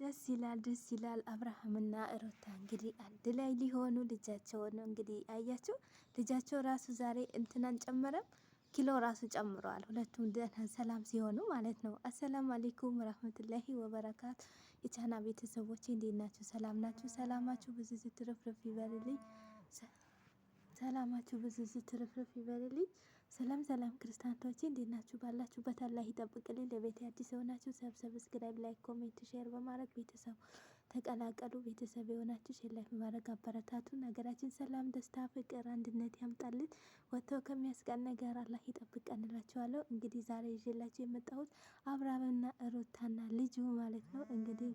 ደስ ይላል ደስ ይላል። አብርሃምና ሩታ እንግዲህ አንድ ላይ ሊሆኑ ልጃቸውን ነው እንግዲህ አያችሁ። ልጃቸው ራሱ ዛሬ እንትናን ጨመረም ኪሎ ራሱ ጨምረዋል። ሁለቱም ደህና ሰላም ሲሆኑ ማለት ነው። አሰላሙ አሌይኩም ረህመቱላሂ ወበረካቱ። የቻና ቤተሰቦች እንዴት ናችሁ? ሰላም ናችሁ? ሰላማችሁ ብዙ ትርፍርፍ ይበልልኝ። ሰላማችሁ ብዙ ትርፍርፍ ይበልልኝ። ሰላም ሰላም ክርስቲያኖቼ እንዴት ናችሁ? ባላችሁበት አላህ ይጠብቅልኝ። ለቤት አዲስ የሆናችሁ ሰብስክራይብ፣ ላይክ፣ ኮሜንት፣ ሼር በማድረግ ቤተሰብ ተቀላቀሉ። ቤተሰብ የሆናችሁ ሼር ላይክ በማድረግ አበረታቱን። ሀገራችን ሰላም፣ ደስታ፣ ፍቅር፣ አንድነት ያምጣልን። ወጥተው ከሚያስቀን ነገር አላህ ይጠብቀን እላችኋለሁ። እንግዲህ ዛሬ ይዤላችሁ የመጣሁት አብርሃምና ሩታና ልጁ ማለት ነው። እንግዲህ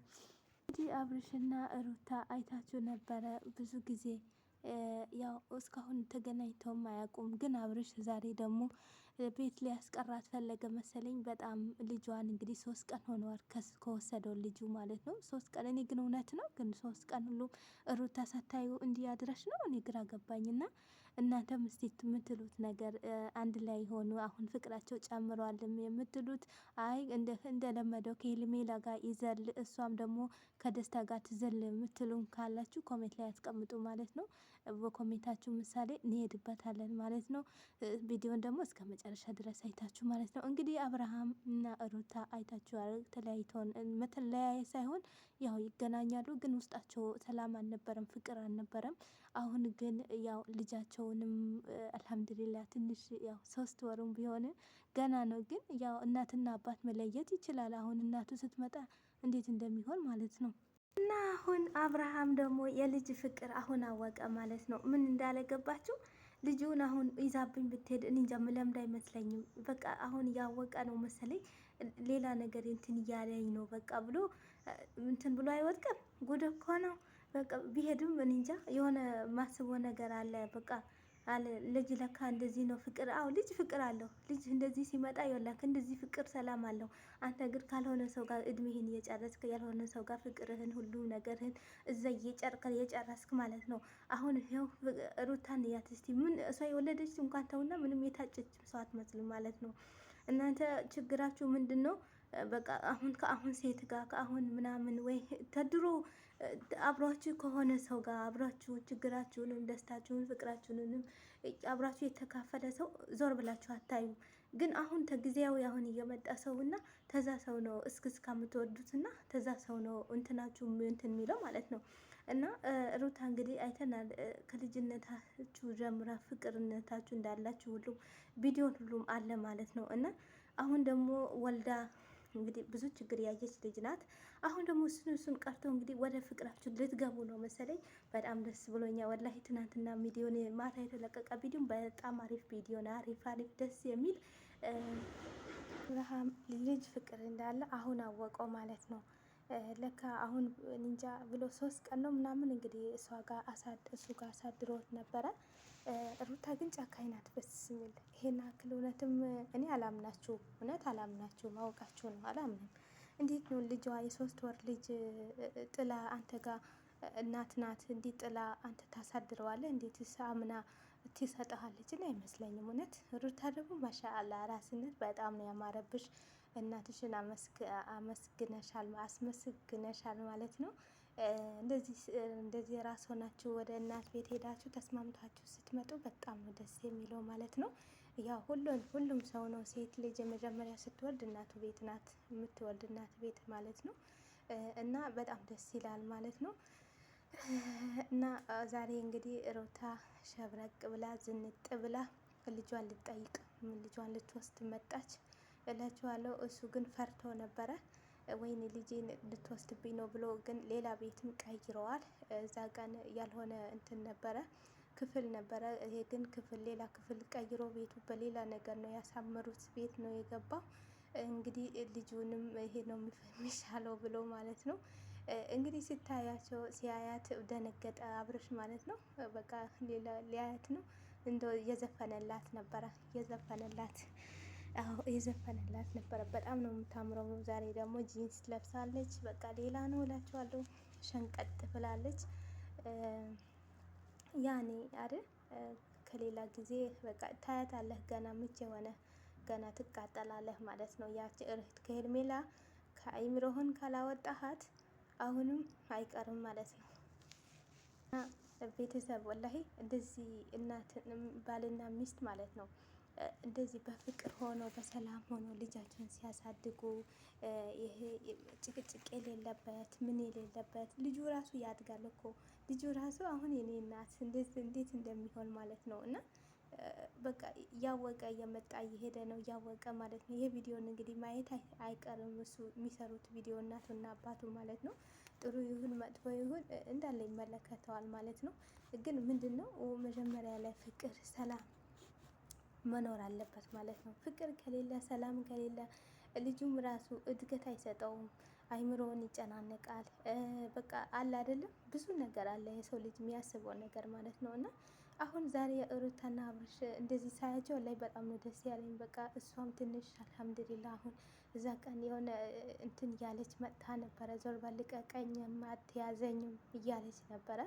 አብርሽና ሩታ አይታችሁ ነበረ ብዙ ጊዜ ያው እስካሁን ተገናኝተውም አያውቁም። ግን አብርሽ ዛሬ ደግሞ ቤት ሊያስቀራት ፈለገ መሰለኝ። በጣም ልጇን እንግዲህ 3 ቀን ሆነዋል ከወሰደው ልጁ ማለት ነው። 3 ቀን እኔ ግን እውነት ነው ግን 3 ቀን ሁሉ ሩታ ሳታዩ እንዲያድረሽ ነው። እኔ ግራ ገባኝና እናንተም እስቲ የምትሉት ነገር አንድ ላይ ሆኑ አሁን ፍቅራቸው ጨምሯልም የምትሉት አይ እንደለመደው ከሄርሜላ ጋር ይዘል እሷም ደግሞ ከደስታ ጋር ትዘል የምትሉን ካላችሁ ኮሜንት ላይ ያስቀምጡ ማለት ነው። በኮሜንታችሁ ምሳሌ እንሄድበታለን ማለት ነው። ቪዲዮን ደግሞ እስከ መጨረሻ ድረስ አይታችሁ ማለት ነው። እንግዲህ አብርሃም እና ሩታ አይታችሁ ተለያይተውን መተለያየ ሳይሆን ያው ይገናኛሉ፣ ግን ውስጣቸው ሰላም አልነበረም፣ ፍቅር አልነበረም። አሁን ግን ያው ልጃቸውንም አልሐምዱሊላ ትንሽ ያው 3 ወሩም ቢሆን ገና ነው። ግን ያው እናትና አባት መለየት ይችላል። አሁን እናቱ ስትመጣ እንዴት እንደሚሆን ማለት ነው። እና አሁን አብርሃም ደግሞ የልጅ ፍቅር አሁን አወቀ ማለት ነው። ምን እንዳለገባችሁ ልጁን አሁን ይዛብኝ ብትሄድ እኔ እንጃ ምለምድ አይመስለኝም። በቃ አሁን እያወቀ ነው መሰለኝ ሌላ ነገር እንትን እያለኝ ነው በቃ ብሎ እንትን ብሎ አይወድቅም። ጉድ እኮ ነው። በቃ ቢሄድም እኔ እንጃ የሆነ ማስበው ነገር አለ በቃ አለ ልጅ ለካ እንደዚህ ነው ፍቅር። አዎ ልጅ ፍቅር አለው። ልጅ እንደዚህ ሲመጣ ይወላክ እንደዚህ ፍቅር ሰላም አለው። አንተ ግን ካልሆነ ሰው ጋር እድሜህን እየጨረስክ ያልሆነ ሰው ጋር ፍቅርህን ሁሉ ነገርህን እዛ እየጨረስክ ማለት ነው። አሁን ይኸው ሩታን እያት እስቲ ምን እሷ የወለደች እንኳን ተውና ምንም የታጨች ሰው አትመስልም ማለት ነው። እናንተ ችግራችሁ ምንድን ነው? በቃ አሁን ከአሁን ሴት ጋር ከአሁን ምናምን ወይ ተድሮ አብሯችሁ ከሆነ ሰው ጋር አብሯችሁ ችግራችሁንም ደስታችሁን ፍቅራችሁንም አብሯችሁ የተካፈለ ሰው ዞር ብላችሁ አታዩም። ግን አሁን ተጊዜያዊ አሁን እየመጣ ሰው እና ተዛ ሰው ነው እስክስካ የምትወዱትና ተዛ ሰው ነው እንትናችሁ እንትን የሚለው ማለት ነው። እና ሩታ እንግዲህ አይተናል ከልጅነታችሁ ጀምራ ፍቅርነታችሁ እንዳላችሁ ሁሉም ቪዲዮን ሁሉም አለ ማለት ነው። እና አሁን ደግሞ ወልዳ እንግዲህ ብዙ ችግር ያየች ልጅ ናት። አሁን ደግሞ እሱን ቀርቶ እንግዲህ ወደ ፍቅራችሁ ልትገቡ ነው መሰለኝ። በጣም ደስ ብሎኛል ወላሂ። ትናንትና ቪዲዮን ማታ የተለቀቀ ቪዲዮን በጣም አሪፍ ቪዲዮ ነው። አሪፍ ደስ የሚል አብርሃም ልጅ ፍቅር እንዳለ አሁን አወቀው ማለት ነው። ለካ አሁን ኒንጃ ብሎ 3 ቀን ነው ምናምን እንግዲህ እሱ ጋር አሳድሮት ነበረ። ሩታ ግን ጨካኝ ናት። በስሚል ይሄን አክል እውነትም እኔ አላምናችሁም። እውነት አላምናችሁም። አውቃችሁ ነው አላምንም። እንዴት ነው ልጇ የ3 ወር ልጅ ጥላ አንተ ጋር እናት ናት እንዲህ ጥላ አንተ ታሳድረዋለህ? እንዴት ሳምና ትሰጥሃለች? እኔ አይመስለኝም። እውነት ሩታ ደግሞ ማሻአላ ራስነት በጣም ነው ያማረብሽ። እናትሽን አስመስግነሻል ማለት ነው። እንደዚህ ራስ ሆናችሁ ወደ እናት ቤት ሄዳችሁ ተስማምታችሁ ስትመጡ በጣም ነው ደስ የሚለው ማለት ነው። ያው ሁሉም ሰው ነው ሴት ልጅ የመጀመሪያ ስትወልድ እናቱ ቤት ናት የምትወልድ እናት ቤት ማለት ነው። እና በጣም ደስ ይላል ማለት ነው። እና ዛሬ እንግዲህ ሩታ ሸብረቅ ብላ ዝንጥ ብላ ልጇን ልትጠይቅ ልጇን ልትወስድ መጣች እላችኋለሁ። እሱ ግን ፈርቶ ነበረ። ወይኔ ልጄን ልትወስድብኝ ነው ብሎ ግን ሌላ ቤትም ቀይረዋል። እዛ ቀን ያልሆነ እንትን ነበረ ክፍል ነበረ። ይሄ ግን ሌላ ክፍል ቀይሮ ቤቱ በሌላ ነገር ነው ያሳመሩት ቤት ነው የገባው። እንግዲህ ልጁንም ይሄ ነው የሚሻለው ብሎ ማለት ነው። እንግዲህ ሲያያት ደነገጠ አብርሽ ማለት ነው። በቃ ሌላ ሊያያት ነው እንደው እየዘፈነላት ነበረ የዘፈነላት ነበረ። በጣም ነው የምታምረው። ዛሬ ደግሞ ጂንስ ለብሳለች። በቃ ሌላ ነው እላችኋለሁ። ሸንቀጥ ብላለች። ያኔ አይደል ከሌላ ጊዜ በቃ ታያታለህ። ገና ምች የሆነ ገና ትቃጠላለህ ማለት ነው። ያቺ እህት ከሄርሜላ ከአይምሮህን ካላወጣሃት አሁንም አይቀርም ማለት ነው። ቤተሰብ ወላሂ እንደዚህ ባልና ሚስት ማለት ነው እንደዚህ በፍቅር ሆኖ በሰላም ሆኖ ልጃቸውን ሲያሳድጉ ይሄ ጭቅጭቅ የሌለበት ምን የሌለበት ልጁ ራሱ ያድጋል እኮ ልጁ ራሱ አሁን የኔ እናት እንዴት እንደሚሆን ማለት ነው። እና በቃ እያወቀ እየመጣ እየሄደ ነው እያወቀ ማለት ነው። ይሄ ቪዲዮን እንግዲህ ማየት አይቀርም እሱ የሚሰሩት ቪዲዮ እናቱና አባቱ ማለት ነው። ጥሩ ይሁን መጥፎ ይሁን እንዳለ ይመለከተዋል ማለት ነው። ግን ምንድን ነው መጀመሪያ ላይ ፍቅር ሰላም መኖር አለበት ማለት ነው። ፍቅር ከሌለ ሰላም ከሌለ ልጁም ራሱ እድገት አይሰጠውም። አይምሮውን ይጨናነቃል። በቃ አለ አይደለም ብዙ ነገር አለ የሰው ልጅ የሚያስበው ነገር ማለት ነው። እና አሁን ዛሬ ሩታና አብርሽ እንደዚህ ሳያቸው ላይ በጣም ነው ደስ ያለኝ። በቃ እሷም ትንሽ አልሐምዱሊላ አሁን እዛ ቀን የሆነ እንትን እያለች መጥታ ነበረ። ዞር በል ልቀቀኝም አትያዘኝም እያለች ነበረ።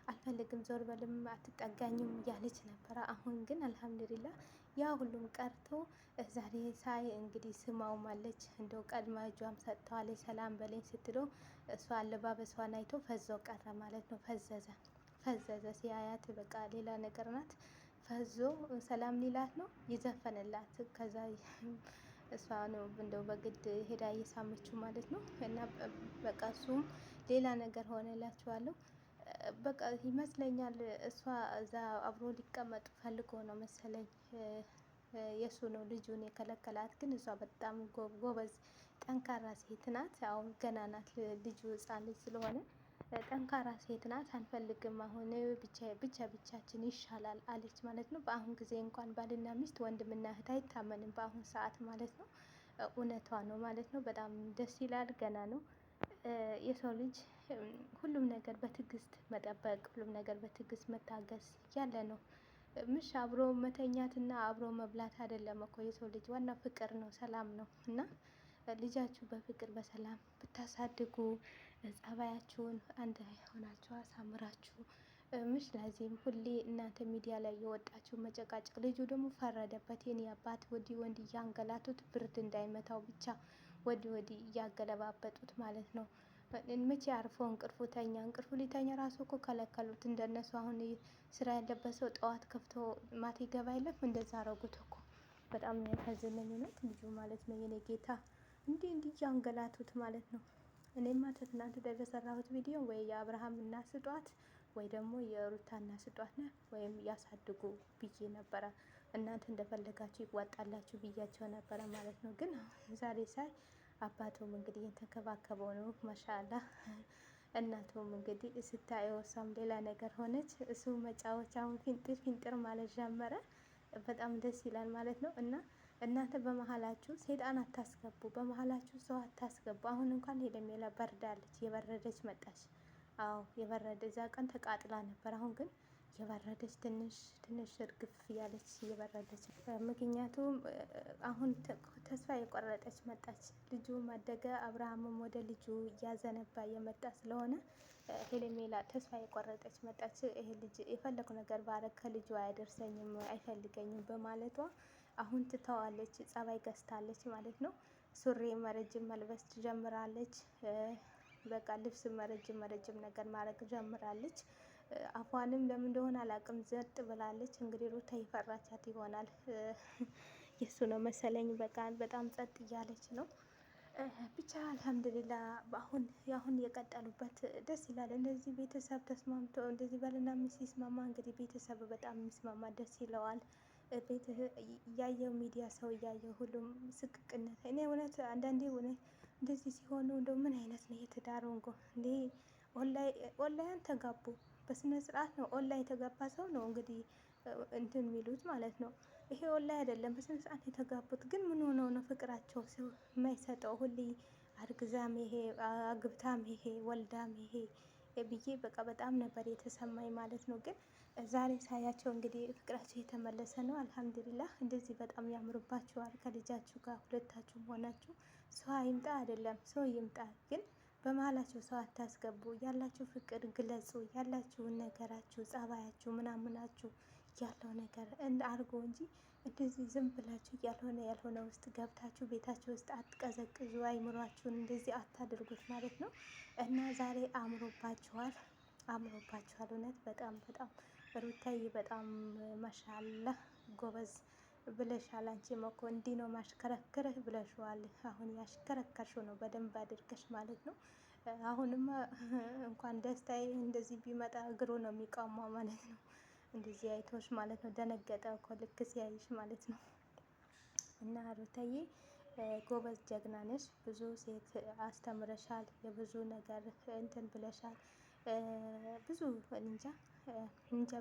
አልፈልግም ዞር በልም አትጠጋኝም እያለች ነበረ። አሁን ግን አልሐምዱሊላ ያ ሁሉም ቀርቶ ዛሬ ሳይ እንግዲህ ስማውም አለች እንደው ቀድማ እጇም ሰጥተዋለች ሰላም በለኝ ስትለው እሷ አለባበሷን አይቶ ፈዞ ቀረ ማለት ነው። ፈዘዘ ሲያያት በቃ ሌላ ነገር ናት። ፈዞ ሰላም ሊላት ነው ይዘፈንላት። ከዛ እሷ ነው እንደው በግድ ሄዳ እየሳመችው ማለት ነው። እና በቃ እሱም ሌላ ነገር ሆነ እላችኋለሁ። በቃ ይመስለኛል እሷ እዛ አብሮ ሊቀመጡ ፈልጎ ነው መሰለኝ። የእሱ ነው ልጁን የከለከላት። ግን እሷ በጣም ጎበዝ ጠንካራ ሴት ናት። አሁን ገና ናት ልጁ ሕፃን ልጅ ስለሆነ ጠንካራ ሴት ናት። አንፈልግም አሁን ብቻችን ይሻላል አለች ማለት ነው። በአሁን ጊዜ እንኳን ባልና ሚስት ወንድምና እህት አይታመንም በአሁን ሰዓት ማለት ነው። እውነቷ ነው ማለት ነው። በጣም ደስ ይላል። ገና ነው የሰው ልጅ ሁሉም ነገር በትዕግስት መጠበቅ ሁሉም ነገር በትዕግስት መታገስ ያለ ነው። ምሽ አብሮ መተኛትና አብሮ መብላት አይደለም እኮ የሰው ልጅ ዋና ፍቅር ነው ሰላም ነው። እና ልጃችሁ በፍቅር በሰላም ብታሳድጉ ጸባያችሁን አንድ ላይ ሆናችሁ አሳምራችሁ ምሽ ለዚህም ሁሌ እናንተ ሚዲያ ላይ የወጣችሁ መጨቃጨቅ ልጁ ደግሞ ፈረደበት። የኔ አባት ወዲህ ወንድ እያንገላቱት ብርድ እንዳይመታው ብቻ ወዲህ እያገለባበጡት ማለት ነው። መቼ አርፎ እንቅልፉ ተኛ? እንቅልፉ ሊተኛ ራሱ እኮ ከለከሉት። እንደነሱ አሁን ስራ ያለበት ሰው ጠዋት ከፍቶ ማታ ይገባ የለም እንደዛ አረጉት እኮ። በጣም ነው ያሳዘነኝ እውነት ልጁ ማለት ነው። የኔ ጌታ እንዲህ እያንገላቱት ማለት ነው። እኔማ ትናንት ላይ በሰራሁት ቪዲዮ ወይ የአብርሃም እናት ስጧት ወይ ደግሞ የሩታ እናት ስጧት ነው ወይም ያሳድጉ ብዬ ነበረ። እናንተ እንደፈለጋችሁ ይዋጣላችሁ ብያቸው ነበረ ማለት ነው። ግን ዛሬ ሳይ አባቱም እንግዲህ የተንከባከበው ነው ማሻአላህ። እናቱም እንግዲህ ስታየው እሷም ሌላ ነገር ሆነች። እሱ መጫወቻውን ፊንጥር ማለት ጀመረ። በጣም ደስ ይላል ማለት ነው። እና እናንተ በመሀላችሁ ሰይጣን አታስገቡ፣ በመሀላችሁ ሰው አታስገቡ። አሁን እንኳን ሄርሜላ በርዳለች፣ የበረደች መጣች። አዎ የበረደ እዛ ቀን ተቃጥላ ነበር። አሁን ግን የበረደች ትንሽ እርግፍ እያለች እየበረደች። ምክንያቱም አሁን ተስፋ የቆረጠች መጣች። ልጁም አደገ፣ አብርሃምም ወደ ልጁ እያዘነባ የመጣ ስለሆነ ሄርሜላ ተስፋ የቆረጠች መጣች። ይሄ ልጅ የፈለኩ ነገር ባረግ ከልጁ አያደርሰኝም አይፈልገኝም በማለቷ አሁን ትተዋለች። ጸባይ ገዝታለች ማለት ነው። ሱሪ ረጅም መልበስ ጀምራለች። በቃ ልብስ ረጅም ነገር ማድረግ ጀምራለች። አፏንም ለምን እንደሆነ አላውቅም ዘጥ ብላለች። እንግዲህ ሩታ ይፈራቻት ይሆናል። የእሱ ነው መሰለኝ። በቃ በጣም ጸጥ እያለች ነው። ብቻ አልሐምዱሊላ አሁን የቀጠሉበት ደስ ይላል። እንደዚህ ቤተሰብ ተስማምቶ እንደዚህ ባልና ሚስት ሲስማማ እንግዲህ ቤተሰብ በጣም የሚስማማ ደስ ይለዋል። እያየው ሚዲያ ሰው እያየው ሁሉም ስቅቅነት እኔ እውነት አንዳንዴ እውነት እንደዚህ ሲሆኑ እንደው ምን አይነት ነው የትዳር ወንጎ እንዴ! ኦንላይን ተጋቡ በስነ ስርዓት ነው። ኦንላይን የተጋባ ሰው ነው እንግዲህ እንትን የሚሉት ማለት ነው። ይሄ ኦንላይን አይደለም በስነ ስርዓት የተጋቡት። ግን ምን ሆነው ነው ፍቅራቸው ሰው የማይሰጠው? ሁሌ አርግዛም ይሄ አግብታም ይሄ ወልዳም ይሄ ብዬ በቃ በጣም ነበር የተሰማኝ ማለት ነው። ግን ዛሬ ሳያቸው እንግዲህ ፍቅራቸው የተመለሰ ነው። አልሐምዱሊላህ እንደዚህ በጣም ያምርባችኋል ከልጃችሁ ጋር ሁለታችሁም ሆናችሁ። ሰው አይምጣ አይደለም ሰው ይምጣ፣ ግን በመሀላችሁ ሰው አታስገቡ። ያላችሁ ፍቅር ግለጹ። ያላችሁን ነገራችሁ ጸባያችሁ ምናምናችሁ ያለው ነገር አድርጎ እንጂ እንደዚህ ዝም ብላችሁ ያልሆነ ውስጥ ገብታችሁ ቤታችሁ ውስጥ አትቀዘቅዙ። አይምሯችሁን እንደዚህ አታድርጉት ማለት ነው። እና ዛሬ አምሮባችኋል፣ አምሮባችኋል። እውነት በጣም በጣም ሩታዬ በጣም ማሻአላ ጎበዝ ብለሻል። አንቺም እኮ እንዲህ ነው ማሽከረክርህ ብለሽዋል። አሁን ያሽከረከርሽው ነው በደንብ አድርገሽ ማለት ነው። አሁንማ እንኳን ደስታዬ እንደዚህ ቢመጣ እግሩ ነው የሚቃማው ማለት ነው። እንደዚህ አይቶሽ ማለት ነው። ደነገጠ እኮ ልክ ሲያይሽ ማለት ነው። እና ሩታዬ ጎበዝ ጀግና ነሽ። ብዙ ሴት አስተምረሻል። የብዙ ነገር እንትን ብለሻል። ብዙ እንጃ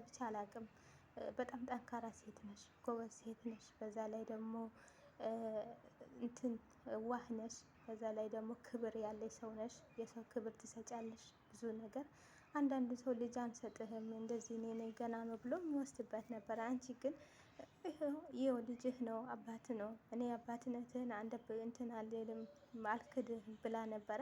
ብቻ አላቅም። በጣም ጠንካራ ሴት ነሽ፣ ጎበዝ ሴት ነሽ። በዛ ላይ ደግሞ እንትን ዋህ ነሽ። በዛ ላይ ደግሞ ክብር ያለሽ ሰው ነሽ። የሰው ክብር ትሰጫለሽ ብዙ ነገር። አንዳንድ ሰው ልጅ አንሰጥህም እንደዚህ እኔ ነኝ ገና ነው ብሎ የሚወስድበት ነበር። አንቺ ግን ይኸው ልጅህ ነው፣ አባት ነው። እኔ አባትነትህን አንድ እንትን አልልም አልክድህም ብላ ነበረ።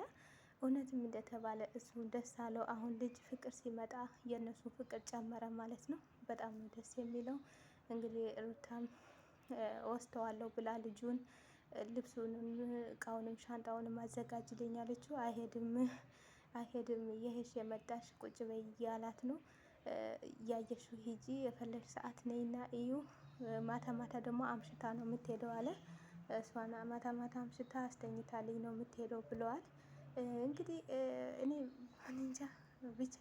እውነትም እንደተባለ እሱ ደስ አለው። አሁን ልጅ ፍቅር ሲመጣ የእነሱ ፍቅር ጨመረ ማለት ነው። በጣም ነው ደስ የሚለው። እንግዲህ ሩታም ወስደዋለሁ ብላ ልጁን ልብሱንም እቃውንም ሻንጣውንም አዘጋጅልኝ አለችው። አይሄድም የሄሽ የመጣሽ ቁጭ በይ እያላት ነው። እያየሽው ሂጂ የፈለግሽ ሰዓት ነይና እዩ። ማታ ማታ ደግሞ አምሽታ ነው የምትሄደው አለ። እሷን ማታ ማታ አምሽታ አስተኝታልኝ ነው የምትሄደው ብለዋል። እንግዲህ እኔ እንጃ ብቻ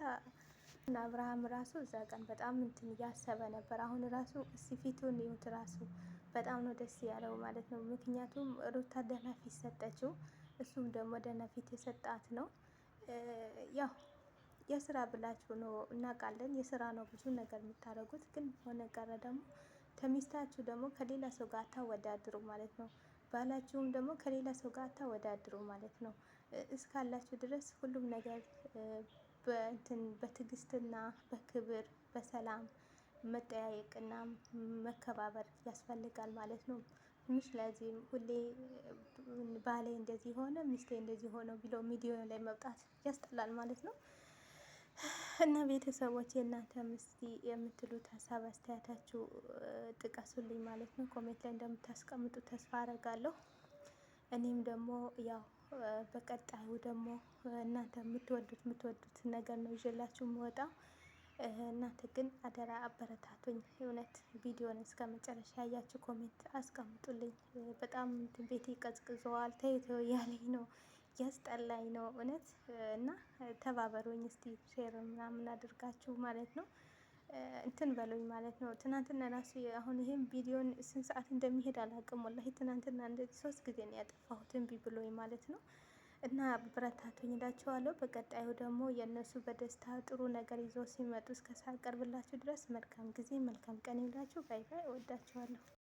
አብርሃም ራሱ እዛ ቀን በጣም እንትን እያሰበ ነበር። አሁን ራሱ እስኪ ፊቱን ይዩት ራሱ በጣም ነው ደስ ያለው ማለት ነው። ምክንያቱም ሩታ ደህና ፊት ሰጠችው፣ እሱም ደግሞ ደህና ፊት የሰጣት ነው። ያው የስራ ብላችሁ ነው እናውቃለን። የስራ ነው ብዙ ነገር የምታደርጉት። ግን ሆነ ቀረ ደግሞ ከሚስታችሁ ደግሞ ከሌላ ሰው ጋር አታወዳድሩ ማለት ነው። ባላችሁም ደግሞ ከሌላ ሰው ጋር አታወዳድሩ ማለት ነው። እስካላችሁ ድረስ ሁሉም ነገር በትዕግስትና በክብር በሰላም መጠያየቅና መከባበር ያስፈልጋል ማለት ነው። ትንሽ ለዚህም ሁሌ ባሌ እንደዚህ ሆነ ሚስቴ እንደዚህ ሆነ ብሎ ሚዲያ ላይ መውጣት ያስጠላል ማለት ነው። እና ቤተሰቦች የእናንተም እስቲ የምትሉት ሀሳብ አስተያየታችሁ ጥቀሱልኝ ማለት ነው። ኮሜንት ላይ እንደምታስቀምጡ ተስፋ አደርጋለሁ። እኔም ደግሞ ያው በቀጣዩ ደግሞ እናንተ የምትወዱት ነገር ነው ይዤላችሁ የምወጣው። እናንተ ግን አደራ አበረታቱኝ። እውነት ቪዲዮን እስከ መጨረሻ ያያችሁ ኮሜንት አስቀምጡልኝ። በጣም ቤቴ ቀዝቅዘዋል፣ ተይ ተይ እያለኝ ነው፣ ያስጠላኝ ነው እውነት። እና ተባበሩኝ እስቲ ሼር ምናምን አድርጋችሁ ማለት ነው እንትን በሉኝ ማለት ነው። ትናንትና ራሱ አሁን ይሄን ቪዲዮን ስንት ሰዓት እንደሚሄድ አላውቅም። ወላሂ ትናንትና እንደዚህ 3 ጊዜ ነው ያጠፋሁት እምቢ ብሎኝ ማለት ነው። እና አበረታቱኝ እላችኋለሁ። በቀጣዩ ደግሞ የእነሱ በደስታ ጥሩ ነገር ይዘው ሲመጡ እስከ ሳቀርብላችሁ ድረስ መልካም ጊዜ መልካም ቀን ይላችሁ። ባይ ባይ። እወዳችኋለሁ።